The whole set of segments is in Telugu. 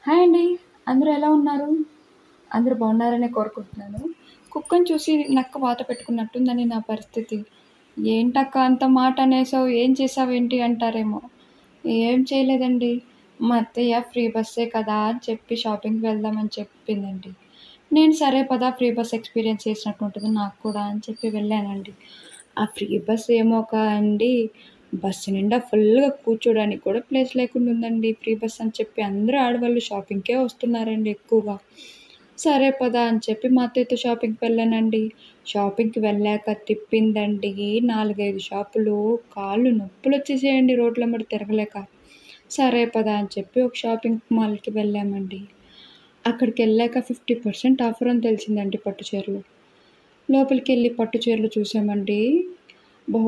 హాయ్ అండి. అందరూ ఎలా ఉన్నారు? అందరూ బాగున్నారనే కోరుకుంటున్నాను. కుక్కని చూసి నక్క వాత పెట్టుకున్నట్టుందండి నా పరిస్థితి. "ఏంటక్క అంత మాట అనేసావు? ఏం చేసావేంటి?" అంటారేమో. ఏం చేయలేదండి. మా అత్తయ్య ఫ్రీ బస్సే కదా అని చెప్పి షాపింగ్‌కి వెళ్దామని చెప్పిందండి. నేను సరే పద ఫ్రీ బస్ ఎక్స్‌పీరియన్స్ చేసినట్టు ఉంటది నాకు కూడా అని చెప్పి వెళ్ళానండి. ఆ ఫ్రీ బస్ ఏమో అండి బస్సు నిండా ఫుల్‌గా కూర్చోడానికి కూడా ప్లేస్ లేకుండా ఉందండి. ఫ్రీ బస్ అని చెప్పి అందరూ ఆడవాళ్ళు షాపింగ్‌కే వస్తున్నారండి ఎక్కువగా. సరే పద అని చెప్పి మా అత్తయ్యతో షాపింగ్‌కి వెళ్ళానండి. షాపింగ్‌కి వెళ్ళాక తిప్పిందండి 4, 5 షాపులు. కాళ్ళు నొప్పులొచ్చేసాయండి రోడ్లెమ్మట తిరగలేక. సరే పద అని చెప్పి ఒక షాపింగ్ మాల్‌కి వెళ్ళామండి. అక్కడికెళ్ళాక 50% ఆఫర్ అని తెలిసిందండి పట్టు చీరలు. లోపలికెళ్ళి పట్టు చీరలు చూసామండి.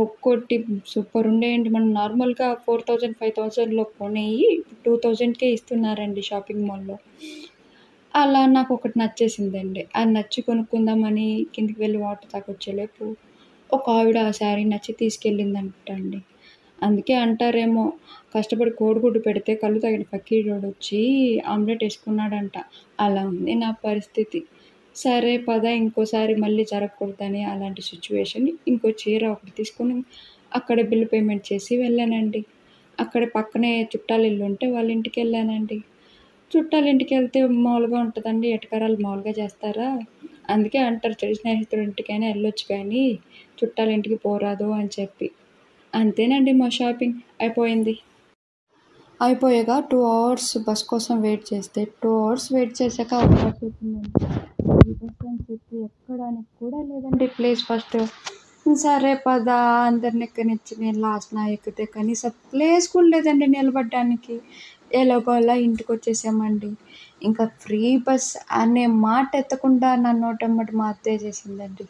ఒక్కోటి సూపరుండేయండి. మనం నార్మల్‌గా 4000, 5000లో కొనేయి 2000కే ఇస్తున్నారండి షాపింగ్ మాల్‌లో. అలా నాకొకటి నచ్చేసిందండి. అది నచ్చి కొనుక్కుందామని కిందకి వెళ్లి వాటర్ తాగొచ్చేలోపు ఒక ఆవిడ ఆ శారీ నచ్చి తీసుకెళ్ళిందంటండి. అందుకే అంటారేమో కష్టపడి కోడిగుడ్డు పెడితే కళ్ళు తాగిన పక్కీరోడొచ్చి ఆమ్లెట్ ఏసుకున్నాడంట. అలా ఉంది నా పరిస్థితి. సరే పద ఇంకోసారి మళ్ళీ జరగకూడదని అలాంటి సిట్యుయేషన్ ఇంకో చీర ఒకటి తీసుకొని అక్కడే బిల్ పేమెంట్ చేసి వెళ్ళానండి. అక్కడ పక్కనే చుట్టాల ఇల్లుంటే వాళ్ళ ఇంటికెళ్ళానండి. చుట్టాలింటికెళ్తే మామూలుగా ఉంటదండి. ఎటకారాలు మామూలుగా చేస్తారా? అందుకే అంటారు చెడు స్నేహితుడింటికైనా ఎళ్ళొచ్చు కానీ చుట్టాలింటికి పోరాదు అని చెప్పి. అంతేనండి మా షాపింగ్ అయిపోయింది. అయిపోయాక 2 అవర్స్ బస్ కోసం వెయిట్ చేస్తే 2 అవర్స్ వెయిట్ చేశాక ఒక బస్ వచ్చిందండి. ఈ బస్ అని చెప్పి ఎక్కడానికి కూడా లేదండి ప్లేస్ ఫస్ట్. సరే పద అందరిని ఎక్కనిచ్చి నేను లాస్ట్‌న ఎక్కితే కనీసం ప్లేస్ కూడా లేదండి నిలబడడానికి. ఎలాగోలా ఇంటికొచ్చేసామండి. ఇంకా ఫ్రీ బస్ అనే మాట ఎత్తకుండా నా నోటెమ్మట మా అత్తయ్య చేసిందండి.